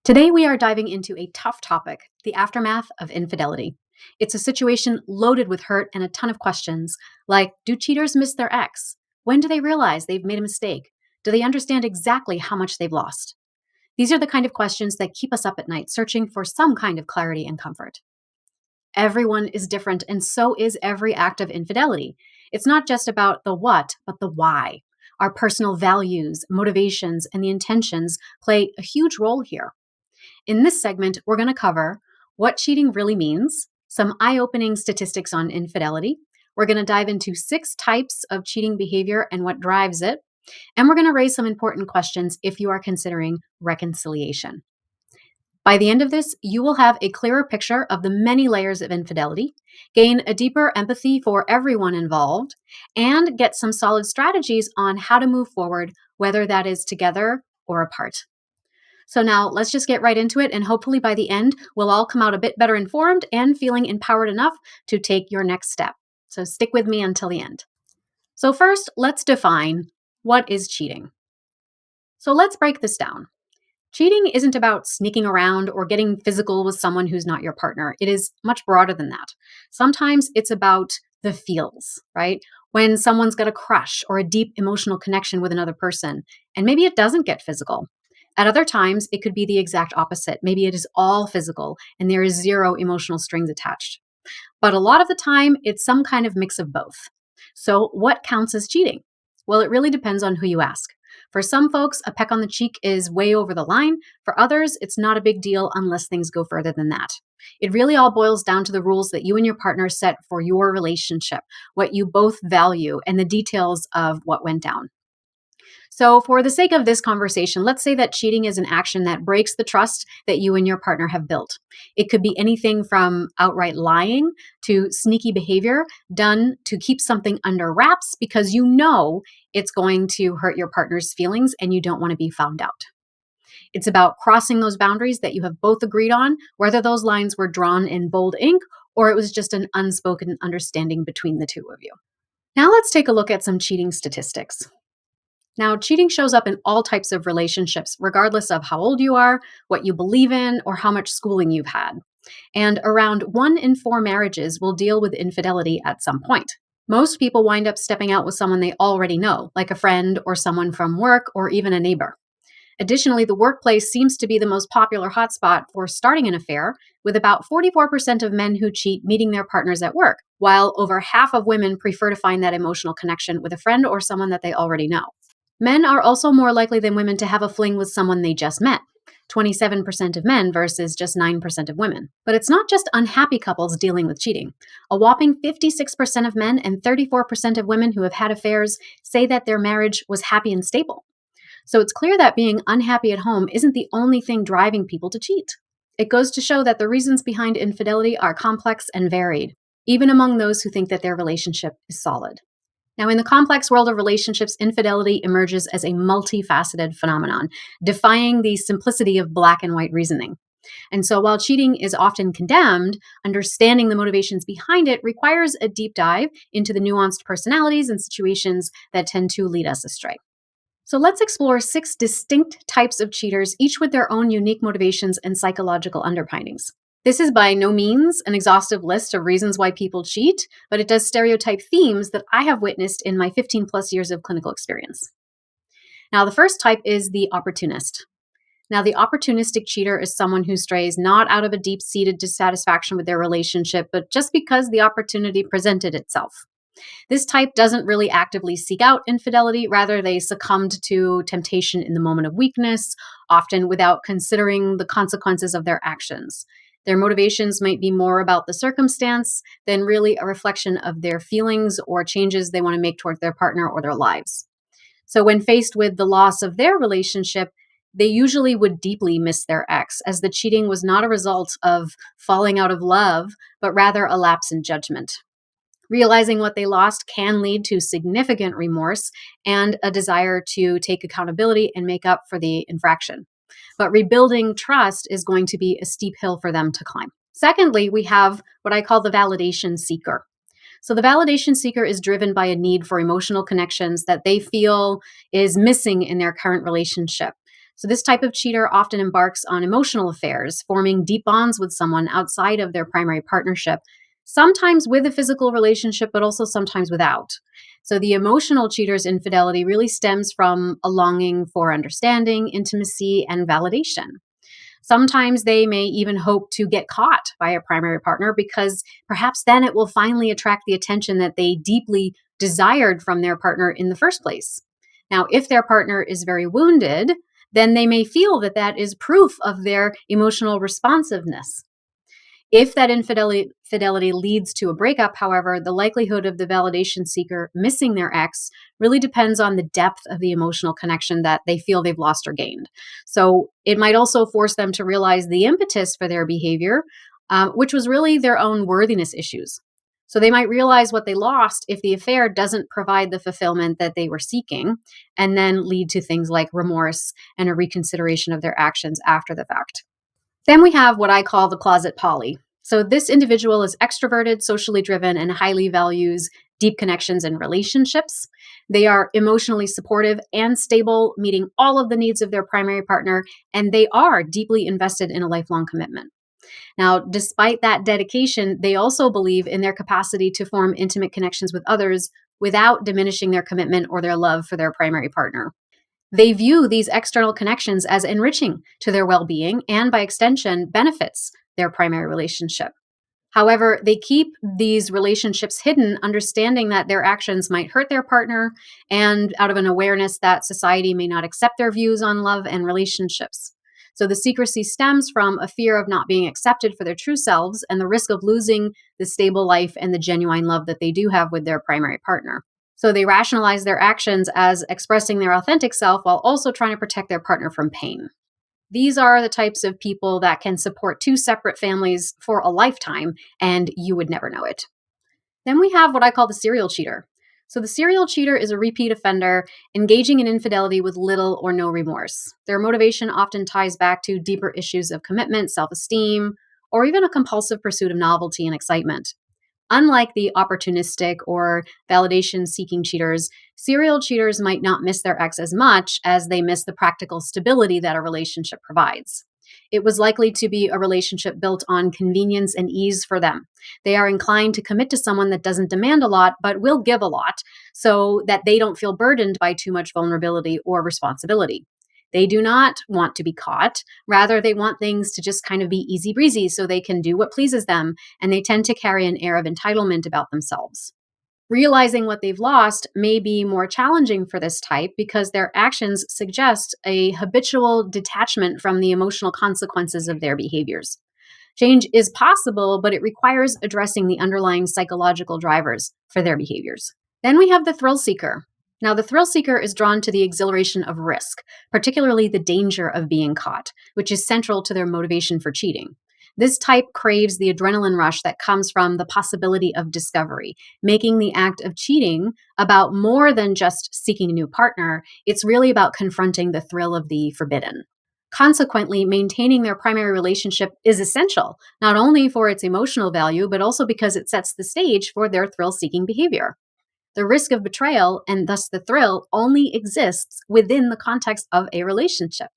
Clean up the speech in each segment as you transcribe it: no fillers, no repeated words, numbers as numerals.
Today, we are diving into a tough topic: the aftermath of infidelity. It's a situation loaded with hurt and a ton of questions, like, do cheaters miss their ex? When do they realize they've made a mistake? Do they understand exactly how much they've lost? These are the kind of questions that keep us up at night, searching for some kind of clarity and comfort. Everyone is different, and so is every act of infidelity. It's not just about the what, but the why. Our personal values, motivations, and the intentions play a huge role here. In this segment, we're going to cover what cheating really means, some eye opening statistics on infidelity. We're going to dive into 6 types of cheating behavior and what drives it. And we're going to raise some important questions if you are considering reconciliation. By the end of this, you will have a clearer picture of the many layers of infidelity, gain a deeper empathy for everyone involved, and get some solid strategies on how to move forward, whether that is together or apart. So now let's just get right into it, and hopefully by the end, we'll all come out a bit better informed and feeling empowered enough to take your next step. So stick with me until the end. So first, let's define what is cheating. So let's break this down. Cheating isn't about sneaking around or getting physical with someone who's not your partner. It is much broader than that. Sometimes it's about the feels, right? When someone's got a crush or a deep emotional connection with another person, and maybe it doesn't get physical. At other times, it could be the exact opposite. Maybe it is all physical and there is zero emotional strings attached. But a lot of the time, it's some kind of mix of both. So what counts as cheating? Well, it really depends on who you ask. For some folks, a peck on the cheek is way over the line. For others, it's not a big deal unless things go further than that. It really all boils down to the rules that you and your partner set for your relationship, what you both value, and the details of what went down. So, for the sake of this conversation, let's say that cheating is an action that breaks the trust that you and your partner have built. It could be anything from outright lying to sneaky behavior done to keep something under wraps because you know it's going to hurt your partner's feelings and you don't want to be found out. It's about crossing those boundaries that you have both agreed on, whether those lines were drawn in bold ink or it was just an unspoken understanding between the two of you. Now, let's take a look at some cheating statistics. Now, cheating shows up in all types of relationships, regardless of how old you are, what you believe in, or how much schooling you've had. And around 1 in 4 marriages will deal with infidelity at some point. Most people wind up stepping out with someone they already know, like a friend or someone from work or even a neighbor. Additionally, the workplace seems to be the most popular hotspot for starting an affair, with about 44% of men who cheat meeting their partners at work, while over half of women prefer to find that emotional connection with a friend or someone that they already know. Men are also more likely than women to have a fling with someone they just met, 27% of men versus just 9% of women. But it's not just unhappy couples dealing with cheating. A whopping 56% of men and 34% of women who have had affairs say that their marriage was happy and stable. So it's clear that being unhappy at home isn't the only thing driving people to cheat. It goes to show that the reasons behind infidelity are complex and varied, even among those who think that their relationship is solid. Now, in the complex world of relationships, infidelity emerges as a multifaceted phenomenon, defying the simplicity of black and white reasoning. And so while cheating is often condemned, understanding the motivations behind it requires a deep dive into the nuanced personalities and situations that tend to lead us astray. So let's explore 6 distinct types of cheaters, each with their own unique motivations and psychological underpinnings. This is by no means an exhaustive list of reasons why people cheat, but it does stereotype themes that I have witnessed in my 15 plus years of clinical experience. Now, the first type is the opportunist. Now, the opportunistic cheater is someone who strays not out of a deep-seated dissatisfaction with their relationship, but just because the opportunity presented itself. This type doesn't really actively seek out infidelity. Rather, they succumbed to temptation in the moment of weakness, often without considering the consequences of their actions. Their motivations might be more about the circumstance than really a reflection of their feelings or changes they want to make toward their partner or their lives. So when faced with the loss of their relationship, they usually would deeply miss their ex, as the cheating was not a result of falling out of love, but rather a lapse in judgment. Realizing what they lost can lead to significant remorse and a desire to take accountability and make up for the infraction. But rebuilding trust is going to be a steep hill for them to climb. Secondly, we have what I call the validation seeker. So the validation seeker is driven by a need for emotional connections that they feel is missing in their current relationship. So, this type of cheater often embarks on emotional affairs, forming deep bonds with someone outside of their primary partnership, sometimes with a physical relationship, but also sometimes without. So, the emotional cheater's infidelity really stems from a longing for understanding, intimacy, and validation. Sometimes they may even hope to get caught by a primary partner because perhaps then it will finally attract the attention that they deeply desired from their partner in the first place. Now, if their partner is very wounded, then they may feel that that is proof of their emotional responsiveness. If that infidelity leads to a breakup, however, the likelihood of the validation seeker missing their ex really depends on the depth of the emotional connection that they feel they've lost or gained. So it might also force them to realize the impetus for their behavior, which was really their own worthiness issues. So they might realize what they lost if the affair doesn't provide the fulfillment that they were seeking, and then lead to things like remorse and a reconsideration of their actions after the fact. Then we have what I call the closet poly. So this individual is extroverted, socially driven, and highly values deep connections and relationships. They are emotionally supportive and stable, meeting all of the needs of their primary partner, and they are deeply invested in a lifelong commitment. Now, despite that dedication, they also believe in their capacity to form intimate connections with others without diminishing their commitment or their love for their primary partner. They view these external connections as enriching to their well being and, by extension, benefits their primary relationship. However, they keep these relationships hidden, understanding that their actions might hurt their partner and out of an awareness that society may not accept their views on love and relationships. So the secrecy stems from a fear of not being accepted for their true selves and the risk of losing the stable life and the genuine love that they do have with their primary partner. So they rationalize their actions as expressing their authentic self while also trying to protect their partner from pain. These are the types of people that can support two separate families for a lifetime, and you would never know it. Then we have what I call the serial cheater. So the serial cheater is a repeat offender engaging in infidelity with little or no remorse. Their motivation often ties back to deeper issues of commitment, self-esteem, or even a compulsive pursuit of novelty and excitement. Unlike the opportunistic or validation seeking cheaters, serial cheaters might not miss their ex as much as they miss the practical stability that a relationship provides. It was likely to be a relationship built on convenience and ease for them. They are inclined to commit to someone that doesn't demand a lot but will give a lot so that they don't feel burdened by too much vulnerability or responsibility. They do not want to be caught. Rather, they want things to just kind of be easy breezy so they can do what pleases them, and they tend to carry an air of entitlement about themselves. Realizing what they've lost may be more challenging for this type because their actions suggest a habitual detachment from the emotional consequences of their behaviors. Change is possible, but it requires addressing the underlying psychological drivers for their behaviors. Then we have the thrill seeker. Now, the thrill seeker is drawn to the exhilaration of risk, particularly the danger of being caught, which is central to their motivation for cheating. This type craves the adrenaline rush that comes from the possibility of discovery, making the act of cheating about more than just seeking a new partner. It's really about confronting the thrill of the forbidden. Consequently, maintaining their primary relationship is essential, not only for its emotional value, but also because it sets the stage for their thrill-seeking behavior. The risk of betrayal, and thus the thrill, only exists within the context of a relationship.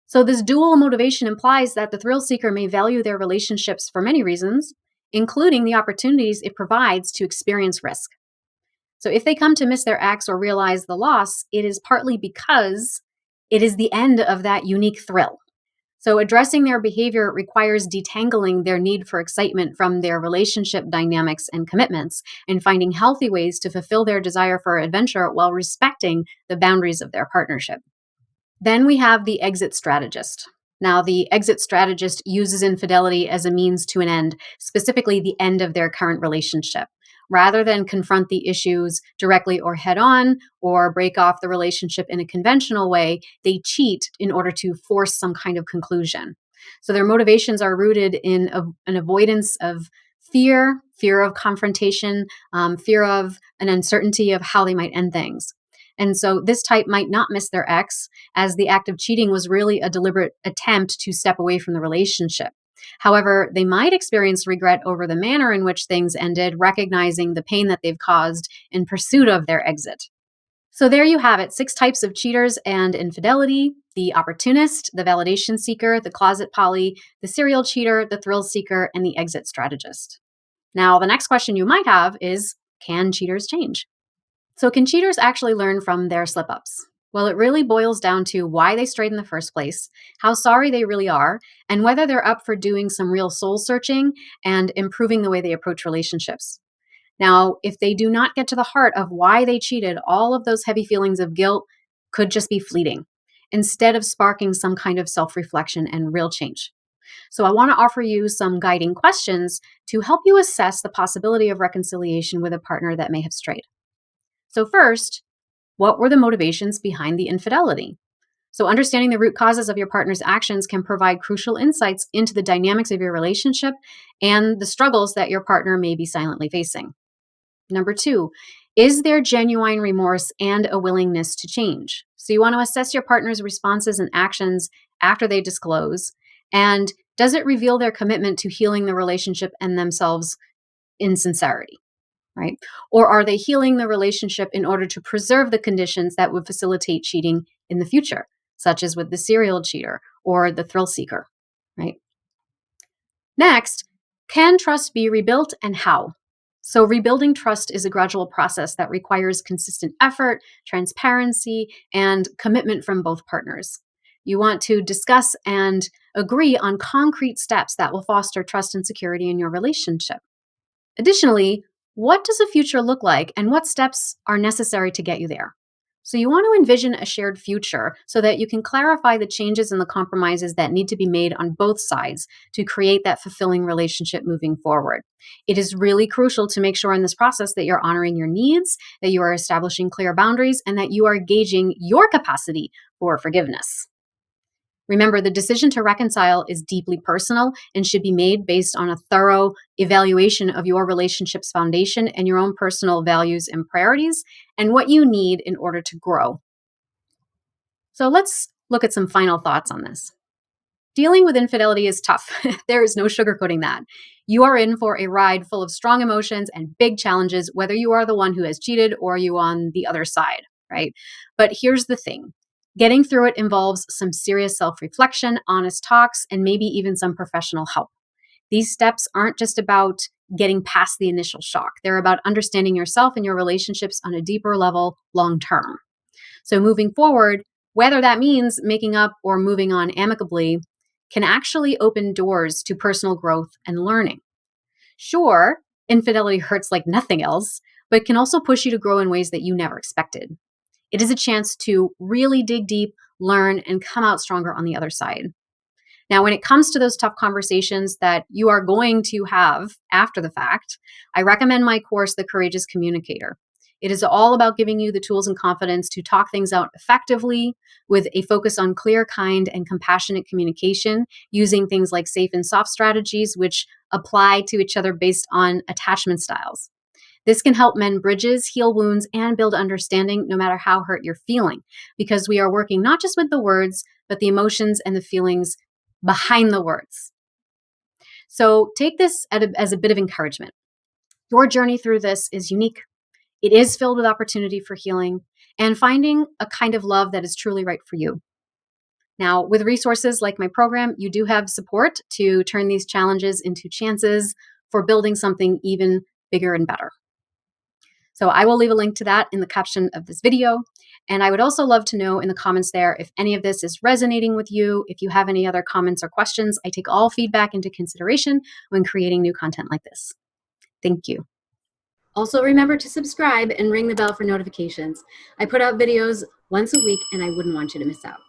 So this dual motivation implies that the thrill seeker may value their relationships for many reasons, including the opportunities it provides to experience risk. So if they come to miss their ex or realize the loss, it is partly because it is the end of that unique thrill. So addressing their behavior requires detangling their need for excitement from their relationship dynamics and commitments and finding healthy ways to fulfill their desire for adventure while respecting the boundaries of their partnership. Then we have the exit strategist. Now, the exit strategist uses infidelity as a means to an end, specifically the end of their current relationship. Rather than confront the issues directly or head on or break off the relationship in a conventional way, they cheat in order to force some kind of conclusion. So their motivations are rooted in an avoidance of fear of confrontation, fear of an uncertainty of how they might end things. And so this type might not miss their ex, as the act of cheating was really a deliberate attempt to step away from the relationship. However, they might experience regret over the manner in which things ended, recognizing the pain that they've caused in pursuit of their exit. So there you have it, 6 types of cheaters and infidelity: the opportunist, the validation seeker, the closet poly, the serial cheater, the thrill seeker, and the exit strategist. Now, the next question you might have is, can cheaters change? So can cheaters actually learn from their slip-ups? Well, it really boils down to why they strayed in the first place, how sorry they really are, and whether they're up for doing some real soul searching and improving the way they approach relationships. Now, if they do not get to the heart of why they cheated, all of those heavy feelings of guilt could just be fleeting, instead of sparking some kind of self reflection and real change. So, I want to offer you some guiding questions to help you assess the possibility of reconciliation with a partner that may have strayed. So, first, what were the motivations behind the infidelity? So, understanding the root causes of your partner's actions can provide crucial insights into the dynamics of your relationship and the struggles that your partner may be silently facing. Number 2, is there genuine remorse and a willingness to change? So, you want to assess your partner's responses and actions after they disclose. And does it reveal their commitment to healing the relationship and themselves in sincerity? Right? Or are they healing the relationship in order to preserve the conditions that would facilitate cheating in the future, such as with the serial cheater or the thrill seeker, right? Next, can trust be rebuilt and how? So, rebuilding trust is a gradual process that requires consistent effort, transparency, and commitment from both partners. You want to discuss and agree on concrete steps that will foster trust and security in your relationship. Additionally, what does a future look like and what steps are necessary to get you there? So, you want to envision a shared future so that you can clarify the changes and the compromises that need to be made on both sides to create that fulfilling relationship moving forward. It is really crucial to make sure in this process that you're honoring your needs, that you are establishing clear boundaries, and that you are gauging your capacity for forgiveness. Remember, the decision to reconcile is deeply personal and should be made based on a thorough evaluation of your relationship's foundation and your own personal values and priorities and what you need in order to grow. So let's look at some final thoughts on this. Dealing with infidelity is tough. There is no sugarcoating that. You are in for a ride full of strong emotions and big challenges, whether you are the one who has cheated or you on the other side, right? But here's the thing. Getting through it involves some serious self-reflection, honest talks, and maybe even some professional help. These steps aren't just about getting past the initial shock. They're about understanding yourself and your relationships on a deeper level long term. So moving forward, whether that means making up or moving on amicably, can actually open doors to personal growth and learning. Sure, infidelity hurts like nothing else, but can also push you to grow in ways that you never expected. It is a chance to really dig deep, learn, and come out stronger on the other side. Now, when it comes to those tough conversations that you are going to have after the fact, I recommend my course, The Courageous Communicator. It is all about giving you the tools and confidence to talk things out effectively with a focus on clear, kind, and compassionate communication using things like safe and soft strategies, which apply to each other based on attachment styles. This can help mend bridges, heal wounds, and build understanding no matter how hurt you're feeling, because we are working not just with the words, but the emotions and the feelings behind the words. So take this as a bit of encouragement. Your journey through this is unique. It is filled with opportunity for healing and finding a kind of love that is truly right for you. Now, with resources like my program, you do have support to turn these challenges into chances for building something even bigger and better. So I will leave a link to that in the caption of this video. And I would also love to know in the comments there if any of this is resonating with you. If you have any other comments or questions, I take all feedback into consideration when creating new content like this. Thank you. Also, remember to subscribe and ring the bell for notifications. I put out videos once a week and I wouldn't want you to miss out.